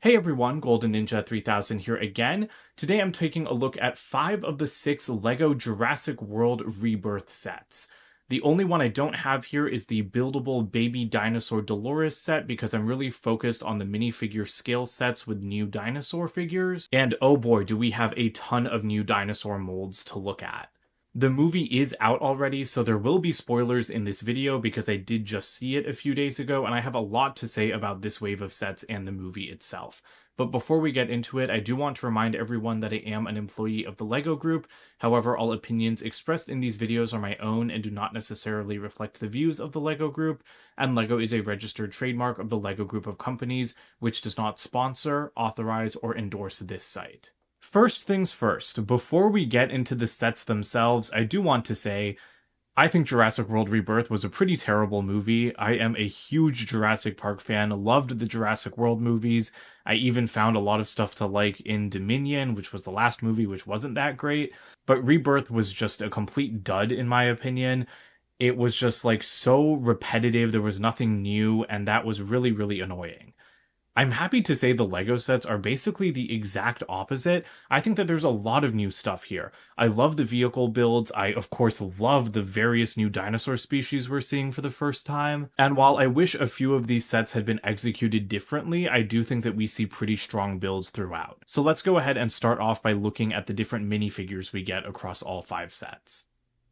Hey everyone, Golden Ninja 3000 here again. Today I'm taking a look at 5 of the 6 LEGO Jurassic World Rebirth sets. The only one I don't have here is the buildable baby dinosaur Dolores set because I'm really focused on the minifigure scale sets with new dinosaur figures. And oh boy, do we have a ton of new dinosaur molds to look at. The movie is out already, so there will be spoilers in this video because I did just see it a few days ago, and I have a lot to say about this wave of sets and the movie itself. But before we get into it, I do want to remind everyone that I am an employee of the LEGO Group. However, all opinions expressed in these videos are my own and do not necessarily reflect the views of the LEGO Group, and LEGO is a registered trademark of the LEGO Group of companies, which does not sponsor, authorize, or endorse this site. First things first, before we get into the sets themselves, I do want to say, I think Jurassic World Rebirth was a pretty terrible movie. I am a huge Jurassic Park fan, loved the Jurassic World movies. I even found a lot of stuff to like in Dominion, which was the last movie, which wasn't that great. But Rebirth was just a complete dud, in my opinion. It was just like so repetitive, there was nothing new, and that was really, really annoying. I'm happy to say the LEGO sets are basically the exact opposite. I think that there's a lot of new stuff here. I love the vehicle builds. I, of course, love the various new dinosaur species we're seeing for the first time. And while I wish a few of these sets had been executed differently, I do think that we see pretty strong builds throughout. So let's go ahead and start off by looking at the different minifigures we get across all 5 sets.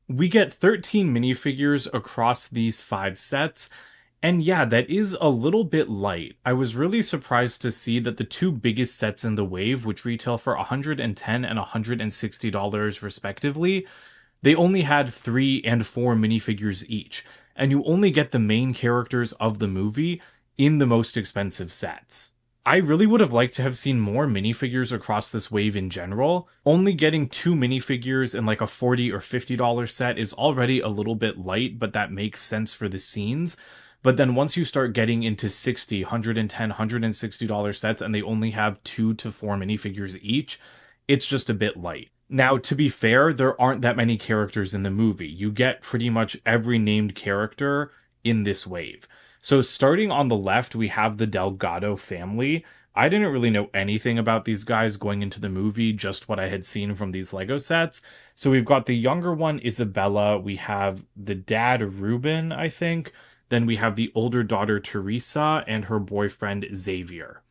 We get 13 minifigures across these 5 sets. And yeah, that is a little bit light. I was really surprised to see that the 2 biggest sets in the wave, which retail for $110 and $160 respectively, they only had 3 and 4 minifigures each, and you only get the main characters of the movie in the most expensive sets. I really would have liked to have seen more minifigures across this wave in general. Only getting 2 minifigures in like a $40 or $50 set is already a little bit light, but that makes sense for the scenes. But then once you start getting into $60, $110, $160 sets and they only have 2 to 4 minifigures each, it's just a bit light. Now, to be fair, there aren't that many characters in the movie. You get pretty much every named character in this wave. So starting on the left, we have the Delgado family. I didn't really know anything about these guys going into the movie, just what I had seen from these LEGO sets. So we've got the younger one, Isabella. We have the dad, Ruben, I think. Then we have the older daughter, Teresa, and her boyfriend, Xavier.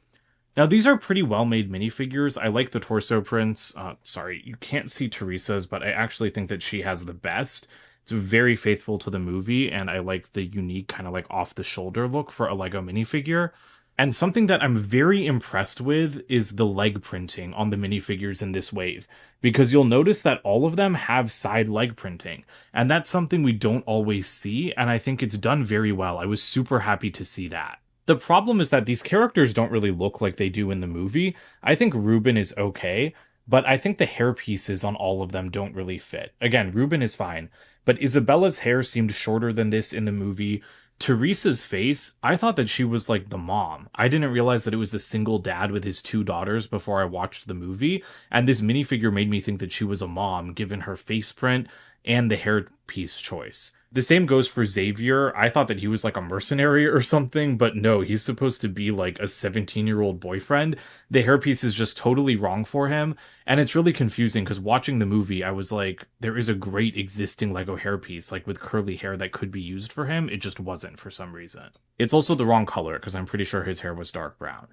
Now, these are pretty well-made minifigures. I like the torso prints. Sorry, you can't see Teresa's, but I actually think that she has the best. It's very faithful to the movie, and I like the unique kind of like off-the-shoulder look for a LEGO minifigure. And something that I'm very impressed with is the leg printing on the minifigures in this wave, because you'll notice that all of them have side leg printing, and that's something we don't always see, and I think it's done very well. I was super happy to see that. The problem is that these characters don't really look like they do in the movie. I think Ruben is okay, but I think the hair pieces on all of them don't really fit. Again, Ruben is fine, but Isabella's hair seemed shorter than this in the movie. Teresa's face, I thought that she was like the mom. I didn't realize that it was a single dad with his 2 daughters before I watched the movie, and this minifigure made me think that she was a mom, given her face print and the hair piece choice. The same goes for Xavier. I thought that he was like a mercenary or something, but no, he's supposed to be like a 17-year-old boyfriend. The hairpiece is just totally wrong for him, and it's really confusing because watching the movie, I was like, there is a great existing LEGO hairpiece, like with curly hair that could be used for him. It just wasn't for some reason. It's also the wrong color because I'm pretty sure his hair was dark brown.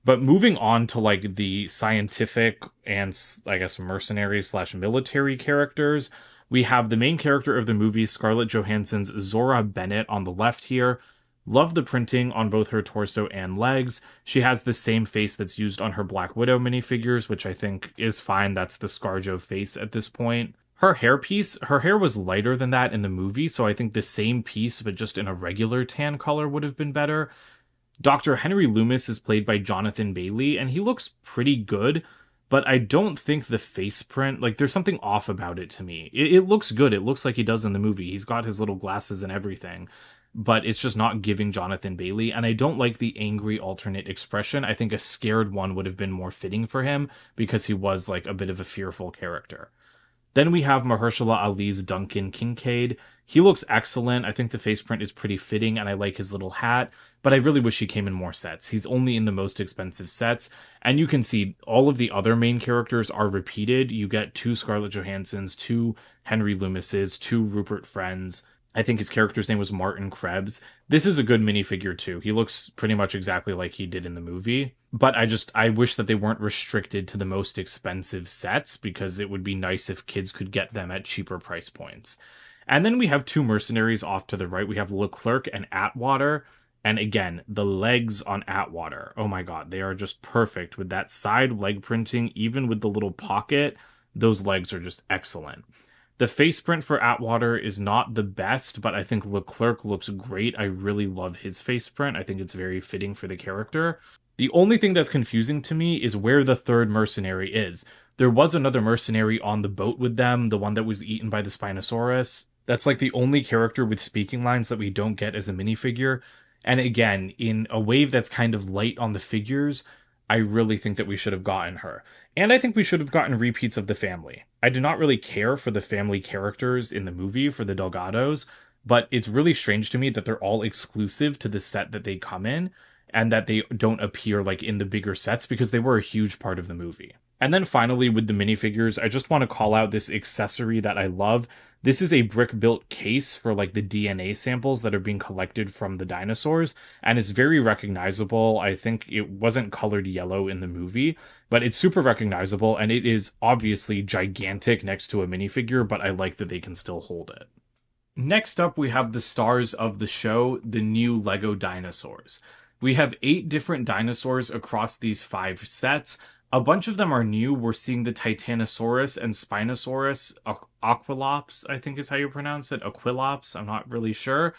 But moving on to like the scientific and I guess mercenary/military characters, we have the main character of the movie, Scarlett Johansson's Zora Bennett on the left here. Love the printing on both her torso and legs. She has the same face that's used on her Black Widow minifigures, which I think is fine. That's the ScarJo face at this point. Her hairpiece, her hair was lighter than that in the movie, so I think the same piece, but just in a regular tan color would have been better. Dr. Henry Loomis is played by Jonathan Bailey, and he looks pretty good. But I don't think the face print, like, there's something off about it to me. It looks good. It looks like he does in the movie. He's got his little glasses and everything. But it's just not giving Jonathan Bailey. And I don't like the angry alternate expression. I think a scared one would have been more fitting for him because he was, like, a bit of a fearful character. Then we have Mahershala Ali's Duncan Kincaid. He looks excellent. I think the face print is pretty fitting, and I like his little hat, but I really wish he came in more sets. He's only in the most expensive sets, and you can see all of the other main characters are repeated. You get 2 Scarlett Johanssons, 2 Henry Loomises, 2 Rupert Friends. I think his character's name was Martin Krebs. This is a good minifigure too. He looks pretty much exactly like he did in the movie. But I wish that they weren't restricted to the most expensive sets, because it would be nice if kids could get them at cheaper price points. And then we have 2 mercenaries off to the right. We have Leclerc and Atwater. And again, the legs on Atwater. Oh my god, they are just perfect with that side leg printing, even with the little pocket. Those legs are just excellent. The face print for Atwater is not the best, but I think Leclerc looks great. I really love his face print. I think it's very fitting for the character. The only thing that's confusing to me is where the 3rd mercenary is. There was another mercenary on the boat with them, the one that was eaten by the Spinosaurus. That's like the only character with speaking lines that we don't get as a minifigure. And again, in a wave that's kind of light on the figures, I really think that we should have gotten her. And I think we should have gotten repeats of the family. I do not really care for the family characters in the movie, for the Delgados, but it's really strange to me that they're all exclusive to the set that they come in, and that they don't appear like in the bigger sets, because they were a huge part of the movie. And then finally, with the minifigures, I just want to call out this accessory that I love. This is a brick-built case for like the DNA samples that are being collected from the dinosaurs, and it's very recognizable. I think it wasn't colored yellow in the movie, but it's super recognizable, and it is obviously gigantic next to a minifigure, but I like that they can still hold it. Next up, we have the stars of the show, the new LEGO dinosaurs. We have 8 different dinosaurs across these 5 sets. A bunch of them are new. We're seeing the Titanosaurus and Spinosaurus, Aquilops, I think is how you pronounce it. Aquilops, I'm not really sure.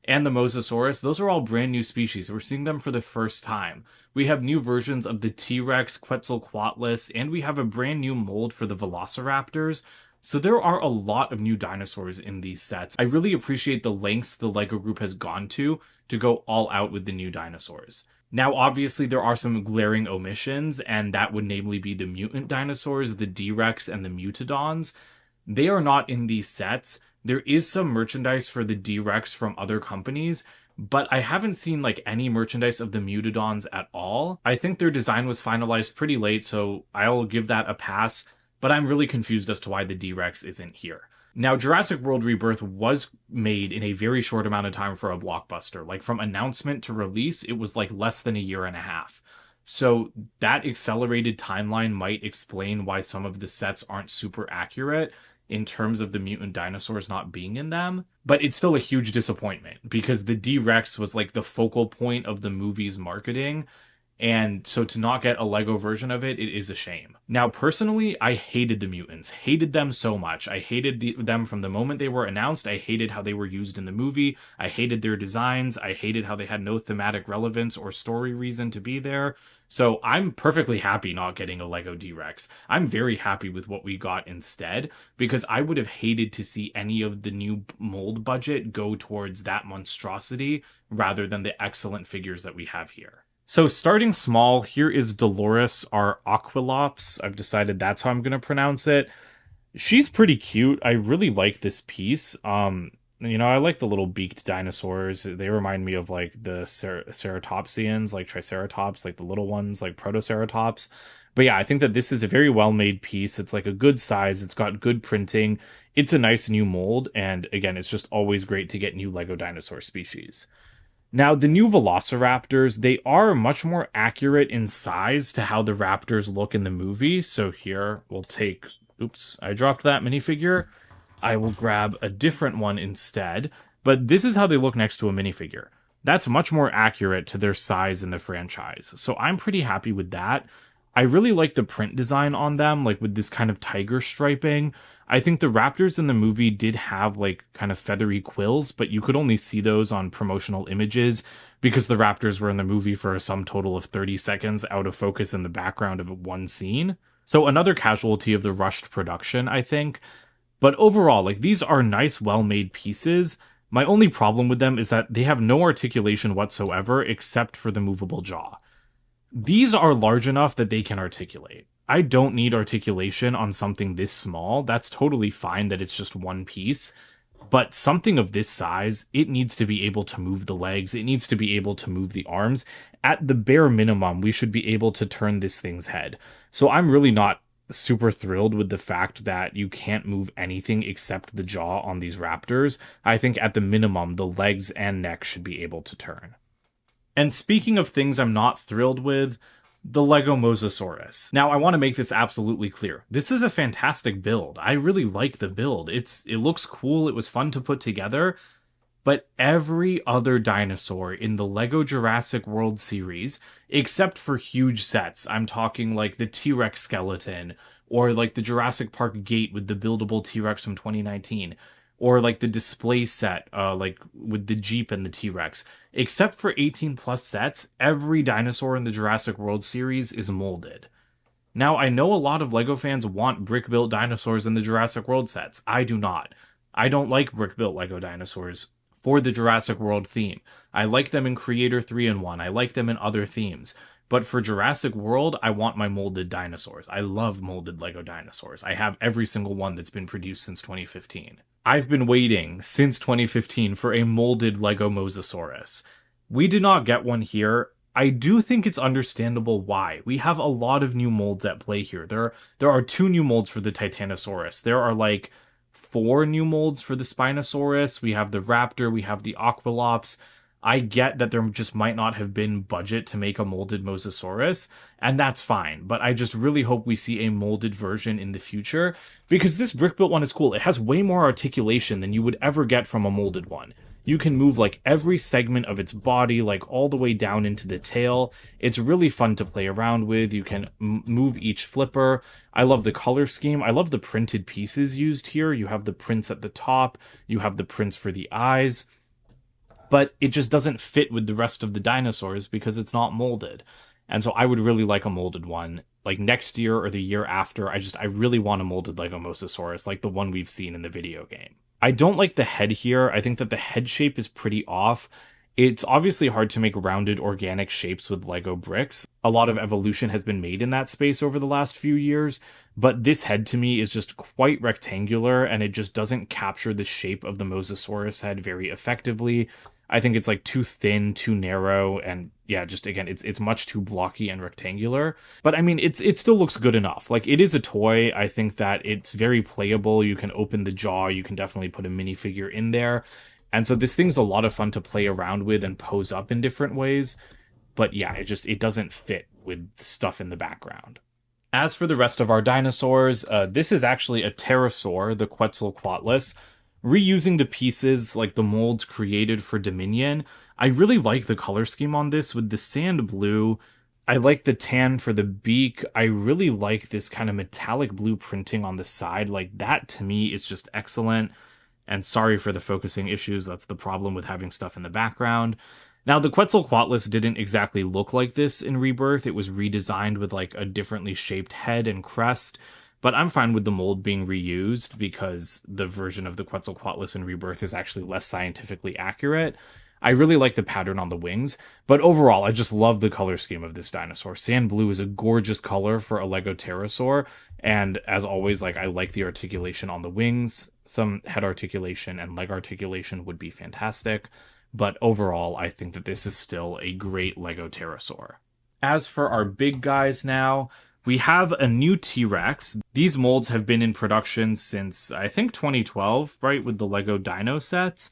And the Mosasaurus. Those are all brand new species. We're seeing them for the first time. We have new versions of the T-Rex, Quetzalcoatlus, and we have a brand new mold for the Velociraptors. So there are a lot of new dinosaurs in these sets. I really appreciate the lengths the LEGO group has gone to go all out with the new dinosaurs. Now, obviously, there are some glaring omissions, and that would namely be the mutant dinosaurs, the D-Rex, and the Mutodons. They are not in these sets. There is some merchandise for the D-Rex from other companies, but I haven't seen like any merchandise of the Mutodons at all. I think their design was finalized pretty late, so I'll give that a pass, but I'm really confused as to why the D-Rex isn't here. Now, Jurassic World Rebirth was made in a very short amount of time for a blockbuster. Like, from announcement to release, it was like less than a year and a half. So that accelerated timeline might explain why some of the sets aren't super accurate in terms of the mutant dinosaurs not being in them. But it's still a huge disappointment, because the D-Rex was like the focal point of the movie's marketing. And so to not get a LEGO version of it, it is a shame. Now, personally, I hated the mutants. Hated them so much. I hated them from the moment they were announced. I hated how they were used in the movie. I hated their designs. I hated how they had no thematic relevance or story reason to be there. So I'm perfectly happy not getting a LEGO D-Rex. I'm very happy with what we got instead, because I would have hated to see any of the new mold budget go towards that monstrosity rather than the excellent figures that we have here. So starting small, here is Dolores, our Aquilops. I've decided that's how I'm going to pronounce it. She's pretty cute. I really like this piece. I like the little beaked dinosaurs. They remind me of like the ceratopsians, like Triceratops, like the little ones, like Protoceratops. But yeah, I think that this is a very well-made piece. It's like a good size. It's got good printing. It's a nice new mold. And again, it's just always great to get new LEGO dinosaur species. Now, the new Velociraptors, they are much more accurate in size to how the raptors look in the movie. So here, we'll take... Oops, I dropped that minifigure. I will grab a different one instead. But this is how they look next to a minifigure. That's much more accurate to their size in the franchise. So I'm pretty happy with that. I really like the print design on them, like with this kind of tiger striping. I think the raptors in the movie did have like kind of feathery quills, but you could only see those on promotional images because the raptors were in the movie for a sum total of 30 seconds out of focus in the background of one scene. So another casualty of the rushed production, I think. But overall, like, these are nice, well-made pieces. My only problem with them is that they have no articulation whatsoever except for the movable jaw. These are large enough that they can articulate. I don't need articulation on something this small. That's totally fine that it's just one piece. But something of this size, it needs to be able to move the legs. It needs to be able to move the arms. At the bare minimum, we should be able to turn this thing's head. So I'm really not super thrilled with the fact that you can't move anything except the jaw on these raptors. I think at the minimum, the legs and neck should be able to turn. And speaking of things I'm not thrilled with, the LEGO Mosasaurus. Now, I want to make this absolutely clear. This is a fantastic build. I really like the build. It looks cool. It was fun to put together. But every other dinosaur in the LEGO Jurassic World series, except for huge sets, I'm talking like the T-Rex skeleton, or like the Jurassic Park gate with the buildable T-Rex from 2019, or like the display set, like with the Jeep and the T-Rex. Except for 18 plus sets, every dinosaur in the Jurassic World series is molded. Now, I know a lot of LEGO fans want brick-built dinosaurs in the Jurassic World sets. I do not. I don't like brick-built LEGO dinosaurs for the Jurassic World theme. I like them in Creator 3-in-1. I like them in other themes. But for Jurassic World, I want my molded dinosaurs. I love molded LEGO dinosaurs. I have every single one that's been produced since 2015. I've been waiting since 2015 for a molded LEGO Mosasaurus. We did not get one here. I do think it's understandable why. We have a lot of new molds at play here. There are 2 new molds for the Titanosaurus. There are like 4 new molds for the Spinosaurus. We have the Raptor. We have the Aquilops. I get that there just might not have been budget to make a molded Mosasaurus, and that's fine, but I just really hope we see a molded version in the future, because this brick-built one is cool. It has way more articulation than you would ever get from a molded one. You can move like every segment of its body, like all the way down into the tail. It's really fun to play around with. You can move each flipper. I love the color scheme. I love the printed pieces used here. You have the prints at the top. You have the prints for the eyes. But it just doesn't fit with the rest of the dinosaurs because it's not molded. And so I would really like a molded one, like next year or the year after. I really want a molded LEGO Mosasaurus, like the one we've seen in the video game. I don't like the head here. I think that the head shape is pretty off. It's obviously hard to make rounded organic shapes with LEGO bricks. A lot of evolution has been made in that space over the last few years, but this head to me is just quite rectangular, and it just doesn't capture the shape of the Mosasaurus head very effectively. I think it's like too thin, too narrow, and yeah, just again, it's much too blocky and rectangular. But I mean, it still looks good enough. Like, it is a toy. I think that it's very playable. You can open the jaw. You can definitely put a minifigure in there. And so this thing's a lot of fun to play around with and pose up in different ways. But yeah, it doesn't fit with stuff in the background. As for the rest of our dinosaurs, this is actually a pterosaur, the Quetzalcoatlus. Reusing the pieces, like the molds created for Dominion, I really like the color scheme on this with the sand blue. I like the tan for the beak. I really like this kind of metallic blue printing on the side. Like, that to me is just excellent. And sorry for the focusing issues. That's the problem with having stuff in the background. Now, the Quetzalcoatlus didn't exactly look like this in Rebirth. It was redesigned with like a differently shaped head and crest. But I'm fine with the mold being reused because the version of the Quetzalcoatlus in Rebirth is actually less scientifically accurate. I really like the pattern on the wings, but overall, I just love the color scheme of this dinosaur. Sand blue is a gorgeous color for a LEGO pterosaur, and as always, like, I like the articulation on the wings. Some head articulation and leg articulation would be fantastic, but overall, I think that this is still a great LEGO pterosaur. As for our big guys now, we have a new T-Rex. These molds have been in production since, I think, 2012, right, with the LEGO Dino sets.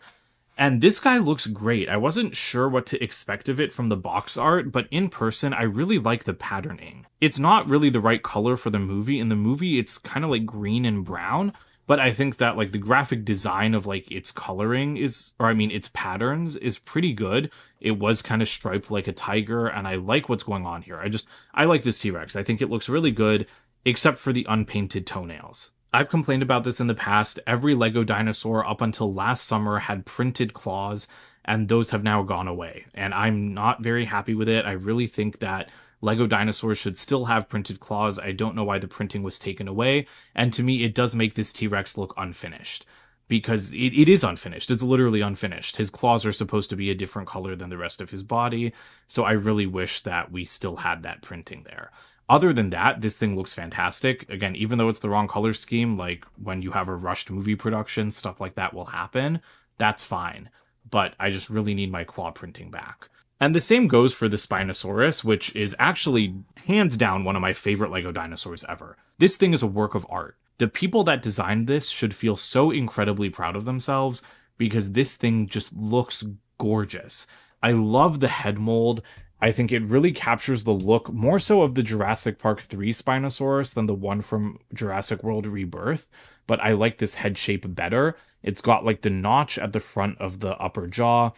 And this guy looks great. I wasn't sure what to expect of it from the box art, but in person, I really like the patterning. It's not really the right color for the movie. In the movie, it's kind of like green and brown, but I think that like the graphic design of like its coloring its patterns is pretty good. It was kind of striped like a tiger, and I like what's going on here. I like this T-Rex. I think it looks really good, except for the unpainted toenails. I've complained about this in the past. Every LEGO dinosaur up until last summer had printed claws, and those have now gone away. And I'm not very happy with it. I really think that LEGO dinosaurs should still have printed claws. I don't know why the printing was taken away. And to me, it does make this T-Rex look unfinished. Because it is unfinished. It's literally unfinished. His claws are supposed to be a different color than the rest of his body. So I really wish that we still had that printing there. Other than that, this thing looks fantastic. Again, even though it's the wrong color scheme, like when you have a rushed movie production, stuff like that will happen. That's fine. But I just really need my claw printing back. And the same goes for the Spinosaurus, which is actually hands down one of my favorite LEGO dinosaurs ever. This thing is a work of art. The people that designed this should feel so incredibly proud of themselves because this thing just looks gorgeous. I love the head mold. I think it really captures the look more so of the Jurassic Park 3 Spinosaurus than the one from Jurassic World Rebirth, but I like this head shape better. It's got like the notch at the front of the upper jaw.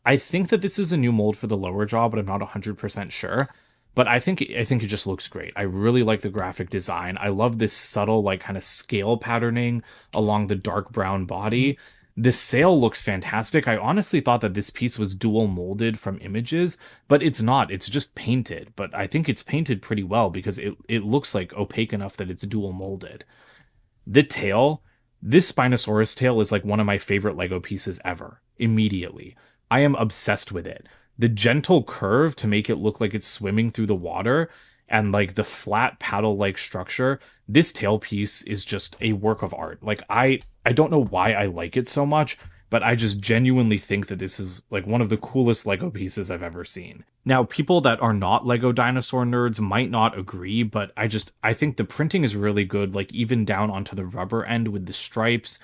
I think that this is a new mold for the lower jaw, but I'm not 100% sure. But I think it just looks great. I really like the graphic design. I love this subtle, like, kind of scale patterning along the dark brown body. The sail looks fantastic. I honestly thought that this piece was dual molded from images, but it's not. It's just painted. But I think it's painted pretty well because it looks like opaque enough that it's dual molded. The tail, this Spinosaurus tail is like one of my favorite LEGO pieces ever. Immediately. I am obsessed with it. The gentle curve to make it look like it's swimming through the water and like the flat paddle-like structure, this tailpiece is just a work of art. Like I don't know why I like it so much, but I just genuinely think that this is like one of the coolest LEGO pieces I've ever seen. Now, people that are not LEGO dinosaur nerds might not agree, but I think the printing is really good, like even down onto the rubber end with the stripes.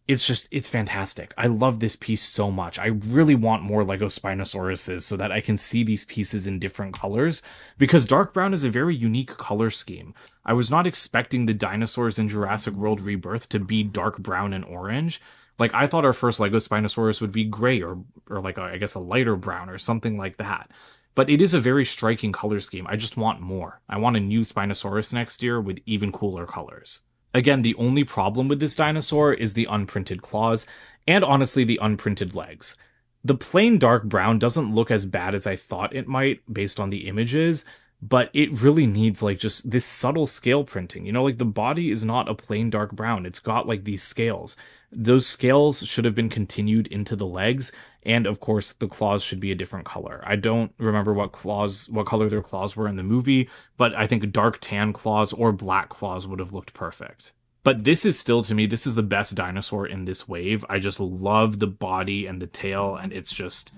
It's fantastic. I love this piece so much. I really want more LEGO Spinosauruses so that I can see these pieces in different colors, because dark brown is a very unique color scheme. I was not expecting the dinosaurs in Jurassic World Rebirth to be dark brown and orange. Like, I thought our first LEGO Spinosaurus would be gray or like, I guess a lighter brown or something like that. But it is a very striking color scheme. I just want more. I want a new Spinosaurus next year with even cooler colors. Again, the only problem with this dinosaur is the unprinted claws, and honestly the unprinted legs. The plain dark brown doesn't look as bad as I thought it might based on the images, but it really needs like just this subtle scale printing. You know, like the body is not a plain dark brown. It's got like these scales. Those scales should have been continued into the legs, and of course the claws should be a different color. I don't remember what color their claws were in the movie, but I think dark tan claws or black claws would have looked perfect. But this is still, to me, this is the best dinosaur in this wave. I just love the body and the tail, and it's just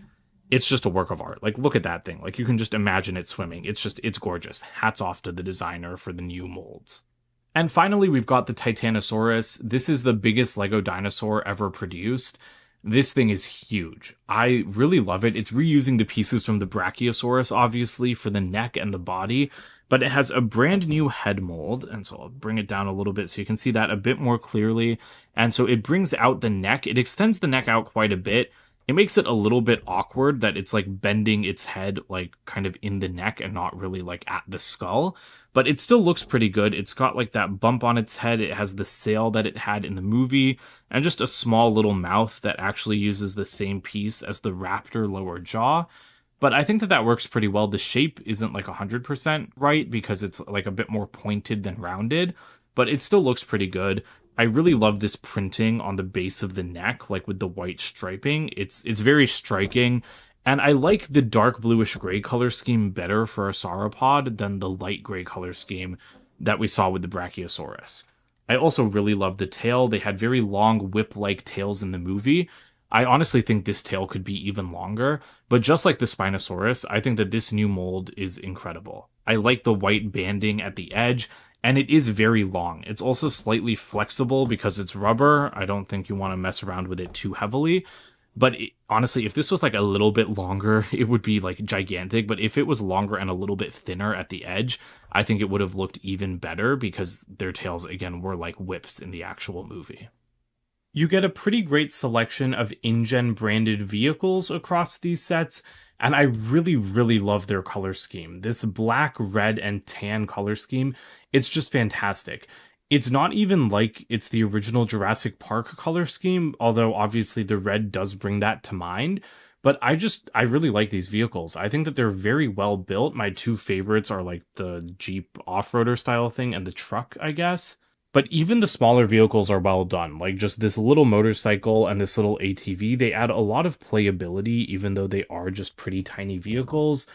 a work of art. Like, look at that thing. Like, you can just imagine it swimming. It's gorgeous. Hats off to the designer for the new molds. And finally, we've got the Titanosaurus. This is the biggest LEGO dinosaur ever produced. This thing is huge. I really love it. It's reusing the pieces from the Brachiosaurus, obviously, for the neck and the body, but it has a brand new head mold, and so I'll bring it down a little bit so you can see that a bit more clearly. And so it brings out the neck. It extends the neck out quite a bit. It makes it a little bit awkward that it's like bending its head like kind of in the neck and not really like at the skull, but it still looks pretty good. It's got like that bump on its head. It has the sail that it had in the movie and just a small little mouth that actually uses the same piece as the Raptor lower jaw. But I think that works pretty well. The shape isn't like 100% right because it's like a bit more pointed than rounded, but it still looks pretty good. I really love this printing on the base of the neck, like with the white striping. It's very striking, and I like the dark bluish gray color scheme better for a sauropod than the light gray color scheme that we saw with the Brachiosaurus. I also really love the tail. They had very long whip-like tails in the movie. I honestly think this tail could be even longer, but just like the Spinosaurus, I think that this new mold is incredible. I like the white banding at the edge, and it is very long. It's also slightly flexible because it's rubber. I don't think you want to mess around with it too heavily. But honestly, if this was like a little bit longer, it would be like gigantic. But if it was longer and a little bit thinner at the edge, I think it would have looked even better because their tails, again, were like whips in the actual movie. You get a pretty great selection of InGen branded vehicles across these sets, and I really, really love their color scheme. This black, red, and tan color scheme, it's just fantastic. It's not even like it's the original Jurassic Park color scheme, although obviously the red does bring that to mind. But I really like these vehicles. I think that they're very well built. My two favorites are like the Jeep off-roader style thing and the truck, I guess. But even the smaller vehicles are well done, like just this little motorcycle and this little ATV. They add a lot of playability, even though they are just pretty tiny vehicles.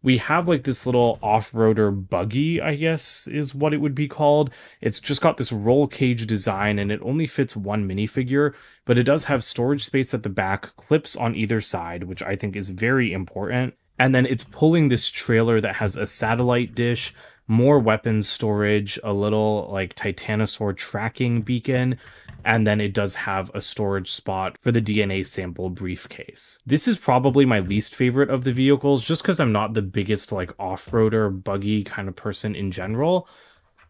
we have like this little off-roader buggy, I guess is what it would be called. It's just got this roll cage design and it only fits one minifigure, but it does have storage space at the back, clips on either side, which I think is very important. And then it's pulling this trailer that has a satellite dish, more weapons storage, a little like Titanosaur tracking beacon, and then it does have a storage spot for the DNA sample briefcase. This is probably my least favorite of the vehicles, just because I'm not the biggest like off-roader buggy kind of person in general.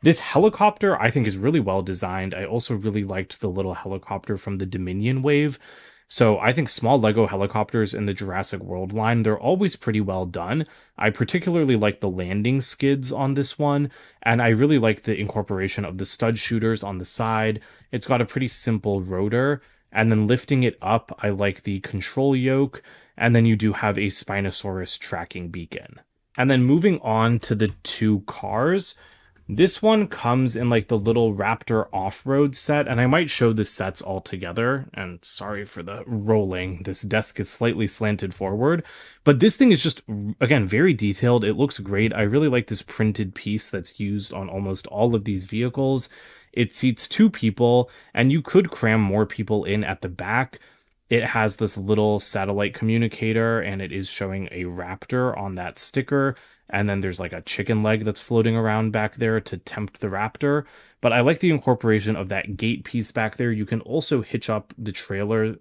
This helicopter I think is really well designed. I also really liked the little helicopter from the Dominion wave. So I think small LEGO helicopters in the Jurassic World line, they're always pretty well done. I particularly like the landing skids on this one, and I really like the incorporation of the stud shooters on the side. It's got a pretty simple rotor, and then lifting it up, I like the control yoke, and then you do have a Spinosaurus tracking beacon. And then moving on to the two cars, this one comes in like the little Raptor off-road set, and I might show the sets all together, and sorry for the rolling, this desk is slightly slanted forward, but this thing is just, again, very detailed. It looks great. I really like this printed piece that's used on almost all of these vehicles. It seats 2 people, and you could cram more people in at the back. It has this little satellite communicator, and it is showing a Raptor on that sticker. And then there's like a chicken leg that's floating around back there to tempt the Raptor. But I like the incorporation of that gate piece back there. You can also hitch up the trailer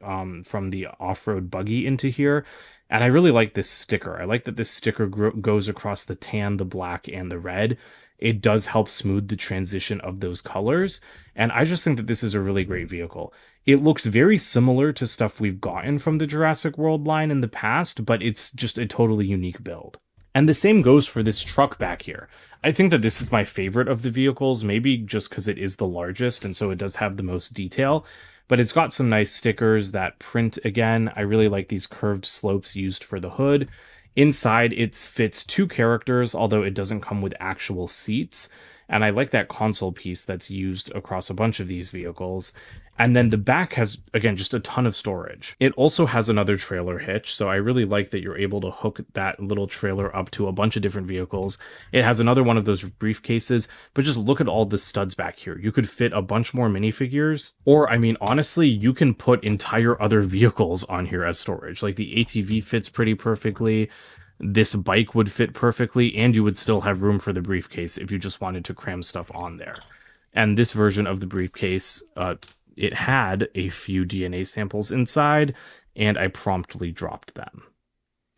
from the off-road buggy into here. And I really like this sticker. I like that this sticker goes across the tan, the black, and the red. It does help smooth the transition of those colors. And I just think that this is a really great vehicle. It looks very similar to stuff we've gotten from the Jurassic World line in the past, but it's just a totally unique build. And the same goes for this truck back here. I think that this is my favorite of the vehicles, maybe just because it is the largest, and so it does have the most detail. But it's got some nice stickers that print again. I really like these curved slopes used for the hood. Inside, it fits 2 characters, although it doesn't come with actual seats. And I like that console piece that's used across a bunch of these vehicles. And then the back has, again, just a ton of storage. It also has another trailer hitch, so I really like that you're able to hook that little trailer up to a bunch of different vehicles. It has another one of those briefcases, but just look at all the studs back here. You could fit a bunch more minifigures, or, I mean, honestly, you can put entire other vehicles on here as storage. Like the ATV fits pretty perfectly. This bike would fit perfectly, and you would still have room for the briefcase if you just wanted to cram stuff on there. And this version of the briefcase, it had a few DNA samples inside, and I promptly dropped them.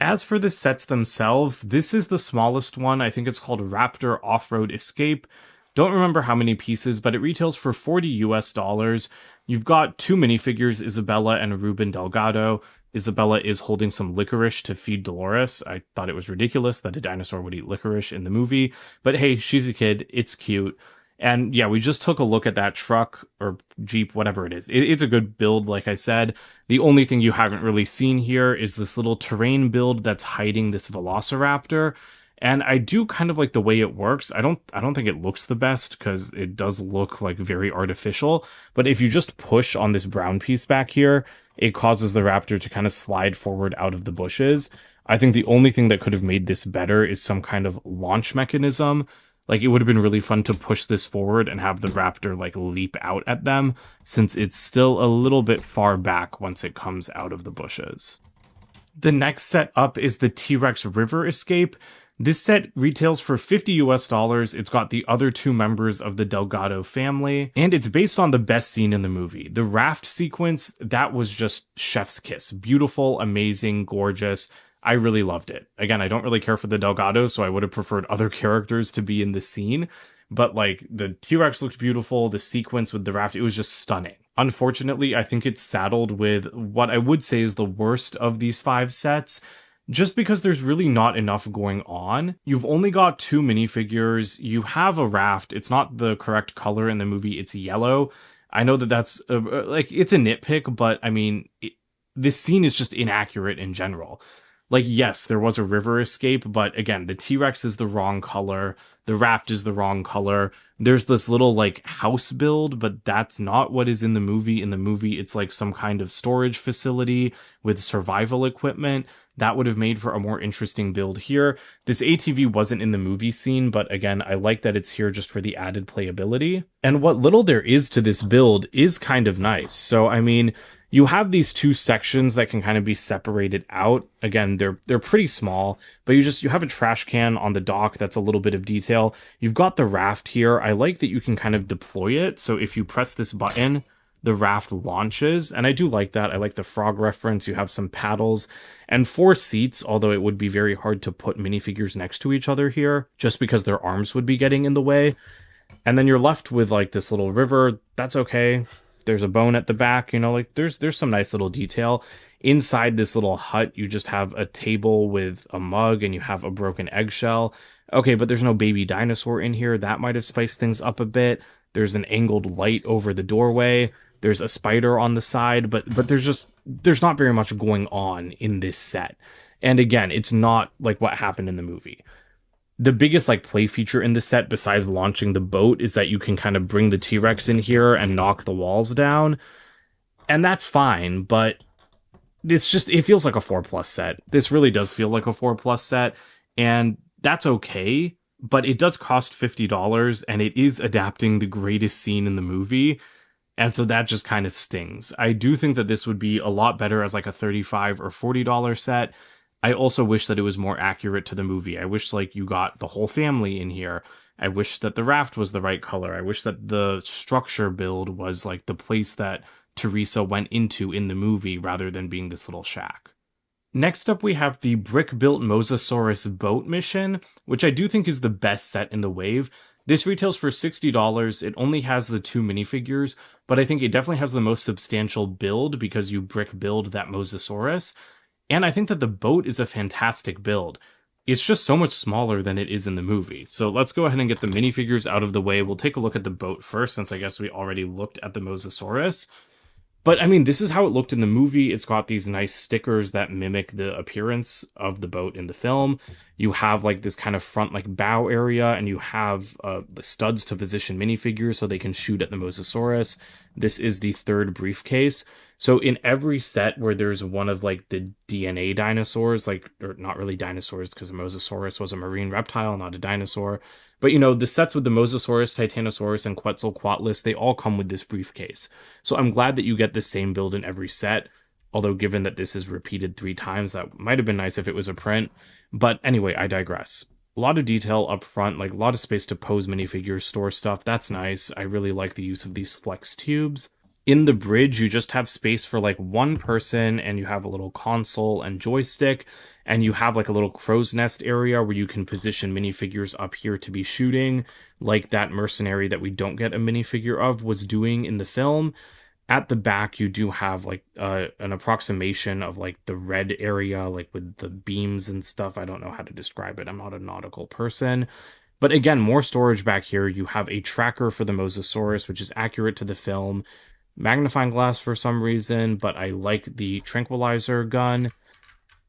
As for the sets themselves, this is the smallest one. I think it's called Raptor Off-Road Escape. Don't remember how many pieces, but it retails for $40 US. You've got 2 minifigures, Isabella and Ruben Delgado. Isabella is holding some licorice to feed Dolores. I thought it was ridiculous that a dinosaur would eat licorice in the movie, but hey, she's a kid, it's cute. And yeah, we just took a look at that truck or Jeep, whatever it is. It's a good build, like I said. The only thing you haven't really seen here is this little terrain build that's hiding this Velociraptor. And I do kind of like the way it works. I don't think it looks the best because it does look like very artificial. But if you just push on this brown piece back here, it causes the Raptor to kind of slide forward out of the bushes. I think the only thing that could have made this better is some kind of launch mechanism. Like, it would have been really fun to push this forward and have the Raptor, like, leap out at them, since it's still a little bit far back once it comes out of the bushes. The next set up is the T-Rex River Escape. This set retails for $50 US. It's got the other 2 members of the Delgado family, and it's based on the best scene in the movie. The raft sequence, that was just chef's kiss. Beautiful, amazing, gorgeous. I really loved it. Again, I don't really care for the Delgado, so I would have preferred other characters to be in the scene. But, like, the T-Rex looked beautiful, the sequence with the raft, it was just stunning. Unfortunately, I think it's saddled with what I would say is the worst of these 5 sets, just because there's really not enough going on. You've only got 2 minifigures, you have a raft, it's not the correct color in the movie, it's yellow. I know that that's, it's a nitpick, but, I mean, this scene is just inaccurate in general. Like, yes, there was a river escape, but again, the T-Rex is the wrong color, the raft is the wrong color. There's this little, like, house build, but that's not what is in the movie. In the movie, it's like some kind of storage facility with survival equipment. That would have made for a more interesting build here. This ATV wasn't in the movie scene, but again, I like that it's here just for the added playability. And what little there is to this build is kind of nice. So, I mean, you have these two sections that can kind of be separated out. Again, they're pretty small, but you have a trash can on the dock. That's a little bit of detail. You've got the raft here. I like that you can kind of deploy it. So if you press this button, the raft launches, and I do like that. I like the frog reference. You have some paddles and 4 seats, although it would be very hard to put minifigures next to each other here, just because their arms would be getting in the way. And then you're left with like this little river. That's okay. There's a bone at the back, you know, like there's some nice little detail. Inside this little hut, you just have a table with a mug and you have a broken eggshell. Okay, but there's no baby dinosaur in here. That might have spiced things up a bit. There's an angled light over the doorway. There's a spider on the side, but there's not very much going on in this set. And again, it's not like what happened in the movie. The biggest like play feature in the set besides launching the boat is that you can kind of bring the T-Rex in here and knock the walls down. And that's fine, but it feels like a 4+ set. This really does feel like a 4+ set, and that's okay, but it does cost $50 and it is adapting the greatest scene in the movie. And so that just kind of stings. I do think that this would be a lot better as like a $35 or $40 set. I also wish that it was more accurate to the movie. I wish like you got the whole family in here. I wish that the raft was the right color. I wish that the structure build was like the place that Teresa went into in the movie rather than being this little shack. Next up, we have the brick-built Mosasaurus boat mission, which I do think is the best set in the wave. This retails for $60. It only has the 2 minifigures, but I think it definitely has the most substantial build because you brick build that Mosasaurus. And I think that the boat is a fantastic build. It's just so much smaller than it is in the movie. So let's go ahead and get the minifigures out of the way. We'll take a look at the boat first, since I guess we already looked at the Mosasaurus. But I mean, this is how it looked in the movie. It's got these nice stickers that mimic the appearance of the boat in the film. You have like this kind of front like bow area, and you have the studs to position minifigures so they can shoot at the Mosasaurus. This is the 3rd briefcase. So in every set where there's one of like the DNA dinosaurs, like, or not really dinosaurs because the Mosasaurus was a marine reptile, not a dinosaur. But, you know, the sets with the Mosasaurus, Titanosaurus, and Quetzalcoatlus, they all come with this briefcase. So I'm glad that you get the same build in every set. Although given that this is repeated 3 times, that might have been nice if it was a print. But anyway, I digress. A lot of detail up front, like a lot of space to pose minifigures, store stuff. That's nice. I really like the use of these flex tubes. In the bridge, you just have space for like 1 person, and you have a little console and joystick, and you have like a little crow's nest area where you can position minifigures up here to be shooting, like that mercenary that we don't get a minifigure of was doing in the film. At the back, you do have like an approximation of like the red area, like with the beams and stuff. I don't know how to describe it. I'm not a nautical person. But again, more storage back here. You have a tracker for the Mosasaurus, which is accurate to the film. Magnifying glass for some reason, but I like the tranquilizer gun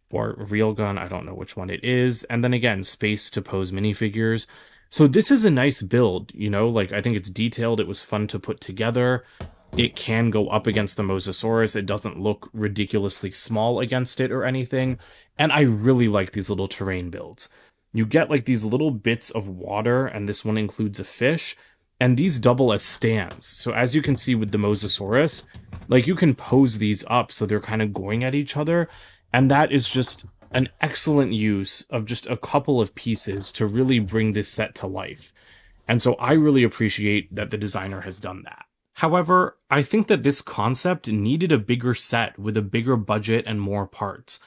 or real gun. I don't know which one it is. And then again, space to pose minifigures. So this is a nice build, you know, like I think it's detailed. It was fun to put together. It can go up against the Mosasaurus. It doesn't look ridiculously small against it or anything. And I really like these little terrain builds. You get like these little bits of water, and this one includes a fish. And these double as stands. So as you can see with the Mosasaurus, like you can pose these up so they're kind of going at each other. And that is just an excellent use of just a couple of pieces to really bring this set to life. And so I really appreciate that the designer has done that. However, I think that this concept needed a bigger set with a bigger budget and more parts.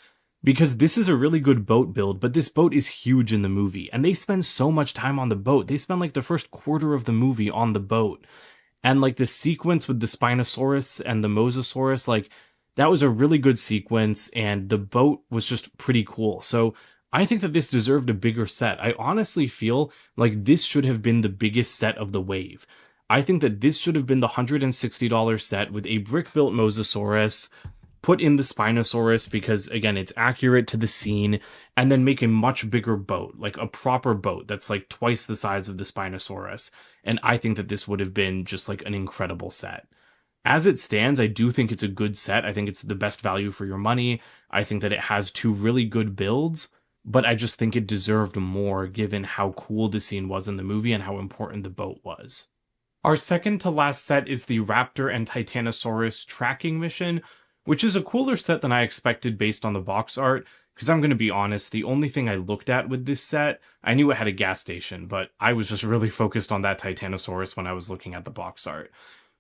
Because this is a really good boat build, but this boat is huge in the movie, and they spend so much time on the boat. They spend like the first quarter of the movie on the boat. And like the sequence with the Spinosaurus and the Mosasaurus, like that was a really good sequence, and the boat was just pretty cool. So I think that this deserved a bigger set. I honestly feel like this should have been the biggest set of the wave. I think that this should have been the $160 set with a brick-built Mosasaurus, put in the Spinosaurus because, again, it's accurate to the scene, and then make a much bigger boat, like a proper boat that's like twice the size of the Spinosaurus. And I think that this would have been just like an incredible set. As it stands, I do think it's a good set. I think it's the best value for your money. I think that it has two really good builds, but I just think it deserved more given how cool the scene was in the movie and how important the boat was. Our second to last set is the Raptor and Titanosaurus tracking mission, which is a cooler set than I expected based on the box art, because I'm going to be honest, the only thing I looked at with this set, I knew it had a gas station, but I was just really focused on that Titanosaurus when I was looking at the box art.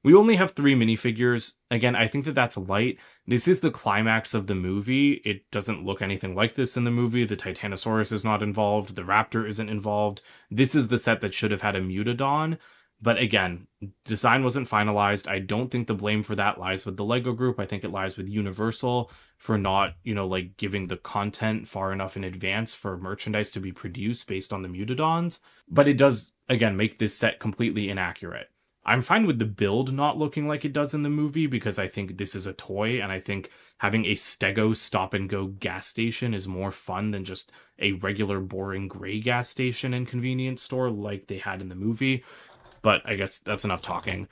We only have 3 minifigures. Again, I think that that's light. This is the climax of the movie. It doesn't look anything like this in the movie. The Titanosaurus is not involved. The Raptor isn't involved. This is the set that should have had a Mutodon. But again, design wasn't finalized. I don't think the blame for that lies with the LEGO group. I think it lies with Universal for not, like giving the content far enough in advance for merchandise to be produced based on the Mutodons. But it does, again, make this set completely inaccurate. I'm fine with the build not looking like it does in the movie because I think this is a toy, and I think having a Stego stop-and-go gas station is more fun than just a regular boring gray gas station and convenience store like they had in the movie. But I guess that's enough talking.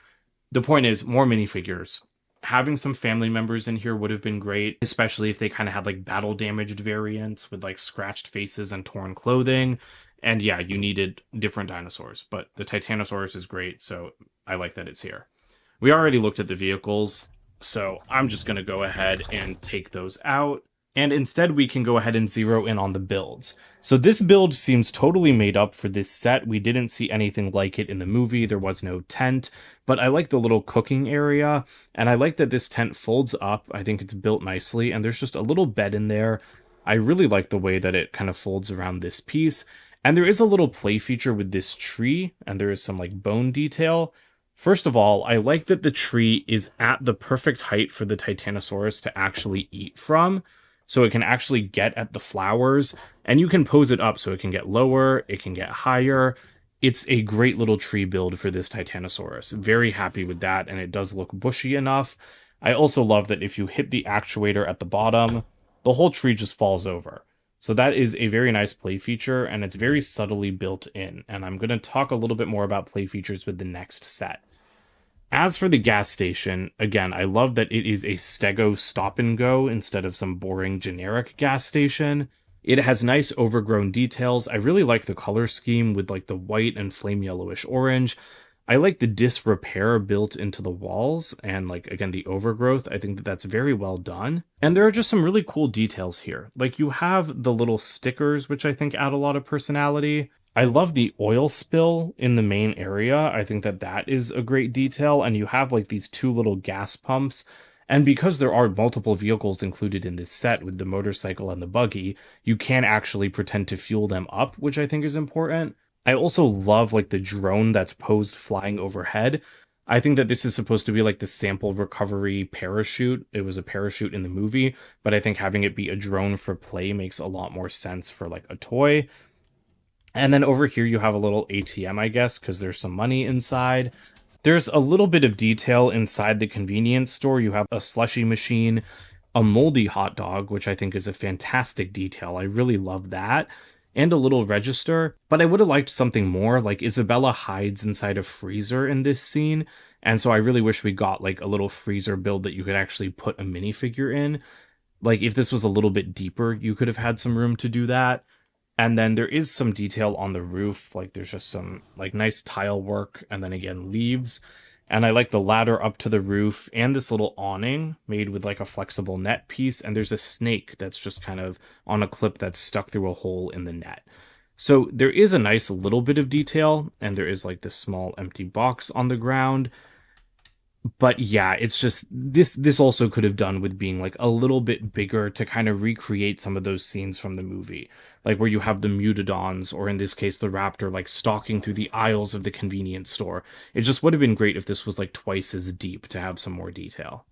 The point is, more minifigures. Having some family members in here would have been great, especially if they kind of had like battle-damaged variants with like scratched faces and torn clothing. And yeah, you needed different dinosaurs, but the Titanosaurus is great, so I like that it's here. We already looked at the vehicles, so I'm just going to go ahead and take those out. And instead, we can go ahead and zero in on the builds. So this build seems totally made up for this set. We didn't see anything like it in the movie. There was no tent, but I like the little cooking area, and I like that this tent folds up. I think it's built nicely, and there's just a little bed in there. I really like the way that it kind of folds around this piece. And there is a little play feature with this tree, and there is some like bone detail. First of all, I like that the tree is at the perfect height for the Titanosaurus to actually eat from. So it can actually get at the flowers, and you can pose it up so it can get lower, it can get higher. It's a great little tree build for this Titanosaurus. Very happy with that, and it does look bushy enough. I also love that if you hit the actuator at the bottom, the whole tree just falls over. So that is a very nice play feature, and it's very subtly built in. And I'm going to talk a little bit more about play features with the next set. As for the gas station, again, I love that it is a Stego stop-and-go instead of some boring generic gas station. It has nice overgrown details. I really like the color scheme with like the white and flame yellowish orange. I like the disrepair built into the walls and like, again, the overgrowth. I think that that's very well done. And there are just some really cool details here. Like you have the little stickers, which I think add a lot of personality. I love the oil spill in the main area. I think that that is a great detail. And you have like these 2 little gas pumps. And because there are multiple vehicles included in this set with the motorcycle and the buggy, you can actually pretend to fuel them up, which I think is important. I also love like the drone that's posed flying overhead. I think that this is supposed to be like the sample recovery parachute. It was a parachute in the movie, but I think having it be a drone for play makes a lot more sense for like a toy. And then over here you have a little ATM, I guess, because there's some money inside. There's a little bit of detail inside the convenience store. You have a slushy machine, a moldy hot dog, which I think is a fantastic detail. I really love that. And a little register, but I would have liked something more. Like Isabella hides inside a freezer in this scene, and so I really wish we got like a little freezer build that you could actually put a minifigure in. Like if this was a little bit deeper, you could have had some room to do that. And then there is some detail on the roof, like there's just some like nice tile work, and then again leaves. And I like the ladder up to the roof and this little awning made with like a flexible net piece. And there's a snake that's just kind of on a clip that's stuck through a hole in the net. So there is a nice little bit of detail, and there is like this small empty box on the ground. But yeah, it's just this also could have done with being like a little bit bigger to kind of recreate some of those scenes from the movie, like where you have the Mutodons, or in this case the Raptor, like stalking through the aisles of the convenience store. It just would have been great if this was like twice as deep to have some more detail.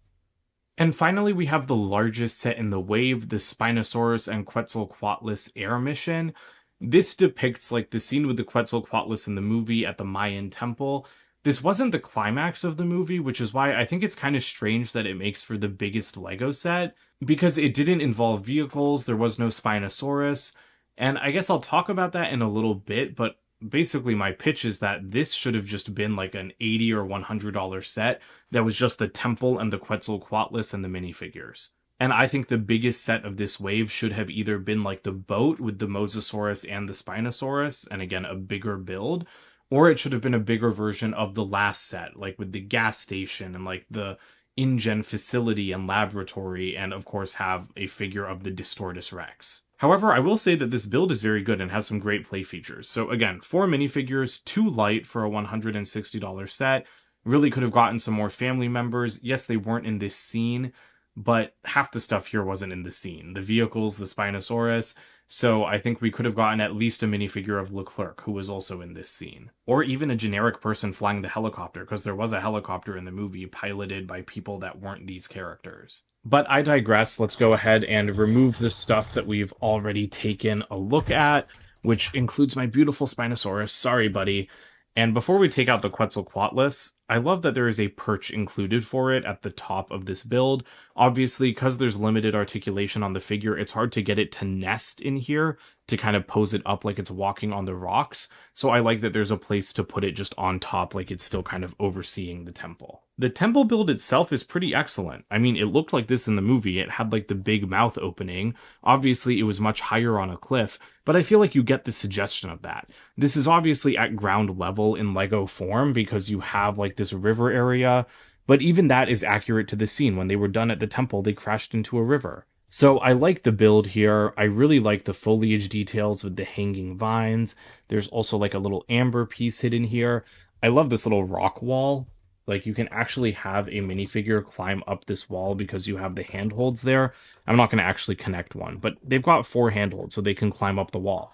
And finally, we have the largest set in the wave, the Spinosaurus and Quetzalcoatlus air mission. This depicts like the scene with the Quetzalcoatlus in the movie at the Mayan temple, This wasn't the climax of the movie, which is why I think it's kind of strange that it makes for the biggest LEGO set, because it didn't involve vehicles, there was no Spinosaurus, and I guess I'll talk about that in a little bit, but basically my pitch is that this should have just been like an $80 or $100 set that was just the temple and the Quetzalcoatlus and the minifigures. And I think the biggest set of this wave should have either been like the boat with the Mosasaurus and the Spinosaurus, and again, a bigger build, or it should have been a bigger version of the last set, like with the gas station and like the InGen facility and laboratory, and of course have a figure of the Distortus Rex. However, I will say that this build is very good and has some great play features. So again, 4 minifigures, too light for a $160 set. Really could have gotten some more family members. Yes, they weren't in this scene, but half the stuff here wasn't in the scene. The vehicles, the Spinosaurus, so I think we could have gotten at least a minifigure of Leclerc, who was also in this scene. Or even a generic person flying the helicopter, because there was a helicopter in the movie piloted by people that weren't these characters. But I digress. Let's go ahead and remove the stuff that we've already taken a look at, which includes my beautiful Spinosaurus. Sorry, buddy. And before we take out the Quetzalcoatlus, I love that there is a perch included for it at the top of this build. Obviously, because there's limited articulation on the figure, it's hard to get it to nest in here to kind of pose it up like it's walking on the rocks. So I like that there's a place to put it just on top like it's still kind of overseeing the temple. The temple build itself is pretty excellent. I mean, it looked like this in the movie. It had like the big mouth opening. Obviously, it was much higher on a cliff, but I feel like you get the suggestion of that. This is obviously at ground level in LEGO form because you have like this river area, but even that is accurate to the scene. When they were done at the temple, they crashed into a river. So I like the build here. I really like the foliage details with the hanging vines. There's also like a little amber piece hidden here. I love this little rock wall. Like you can actually have a minifigure climb up this wall because you have the handholds there. I'm not going to actually connect one, but they've got 4 handholds so they can climb up the wall.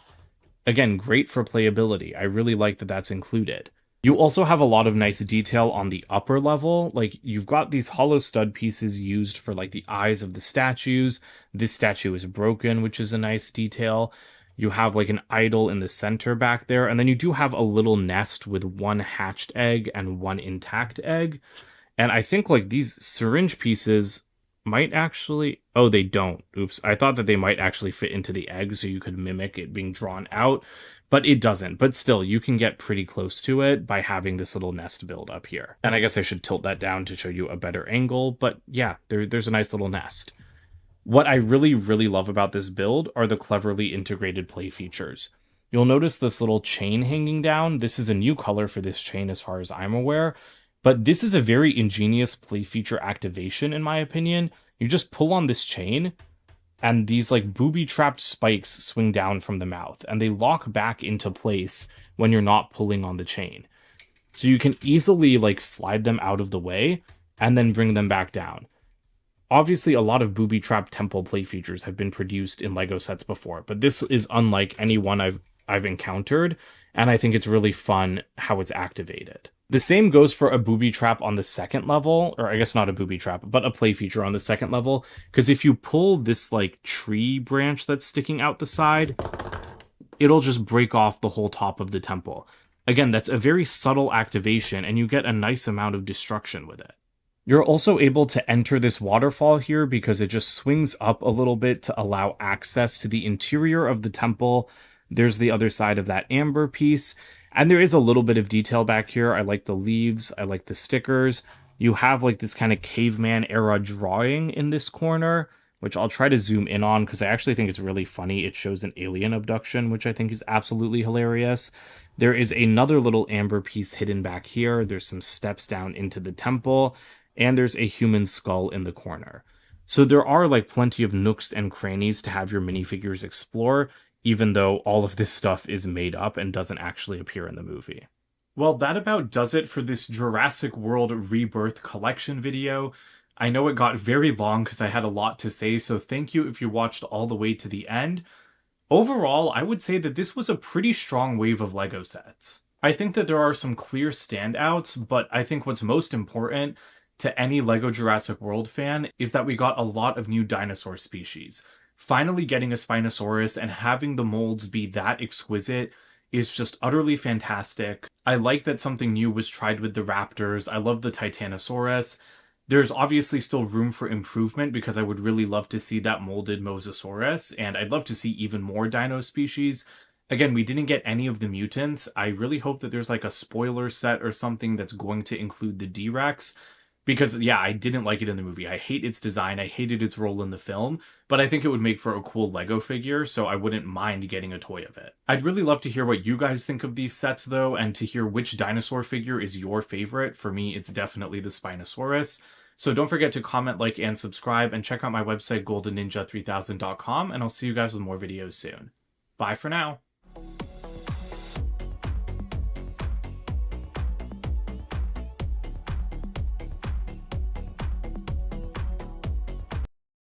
Again, great for playability. I really like that that's included. You also have a lot of nice detail on the upper level. Like you've got these hollow stud pieces used for like the eyes of the statues. This statue is broken, which is a nice detail. You have like an idol in the center back there. And then you do have a little nest with 1 hatched egg and 1 intact egg. And I think like these syringe pieces might actually... Oh, they don't. Oops. I thought that they might actually fit into the egg so you could mimic it being drawn out. But it doesn't. But still, you can get pretty close to it by having this little nest build up here. And I guess I should tilt that down to show you a better angle. But yeah, there's a nice little nest. What I really, really love about this build are the cleverly integrated play features. You'll notice this little chain hanging down. This is a new color for this chain as far as I'm aware. But this is a very ingenious play feature activation, in my opinion. You just pull on this chain, and these like booby-trapped spikes swing down from the mouth, and they lock back into place when you're not pulling on the chain. So you can easily like slide them out of the way, and then bring them back down. Obviously, a lot of booby-trapped temple play features have been produced in LEGO sets before, but this is unlike any one I've encountered, and I think it's really fun how it's activated. The same goes for a booby trap on the second level, or I guess not a booby trap, but a play feature on the second level, because if you pull this like tree branch that's sticking out the side, it'll just break off the whole top of the temple. Again, that's a very subtle activation, and you get a nice amount of destruction with it. You're also able to enter this waterfall here because it just swings up a little bit to allow access to the interior of the temple. There's the other side of that amber piece. And there is a little bit of detail back here. I like the leaves. I like the stickers. You have like this kind of caveman era drawing in this corner, which I'll try to zoom in on because I actually think it's really funny. It shows an alien abduction, which I think is absolutely hilarious. There is another little amber piece hidden back here. There's some steps down into the temple, and there's a human skull in the corner. So there are like plenty of nooks and crannies to have your minifigures explore, even though all of this stuff is made up and doesn't actually appear in the movie. Well, that about does it for this Jurassic World Rebirth collection video. I know it got very long because I had a lot to say, so thank you if you watched all the way to the end. Overall, I would say that this was a pretty strong wave of LEGO sets. I think that there are some clear standouts, but I think what's most important to any LEGO Jurassic World fan is that we got a lot of new dinosaur species. Finally getting a Spinosaurus and having the molds be that exquisite is just utterly fantastic. I like that something new was tried with the Raptors. I love the Titanosaurus. There's obviously still room for improvement because I would really love to see that molded Mosasaurus, and I'd love to see even more dino species. Again, we didn't get any of the mutants. I really hope that there's like a spoiler set or something that's going to include the D-Rex. Because, yeah, I didn't like it in the movie. I hate its design. I hated its role in the film. But I think it would make for a cool Lego figure, so I wouldn't mind getting a toy of it. I'd really love to hear what you guys think of these sets, though, and to hear which dinosaur figure is your favorite. For me, it's definitely the Spinosaurus. So don't forget to comment, like, and subscribe, and check out my website, goldenninja3000.com, and I'll see you guys with more videos soon. Bye for now.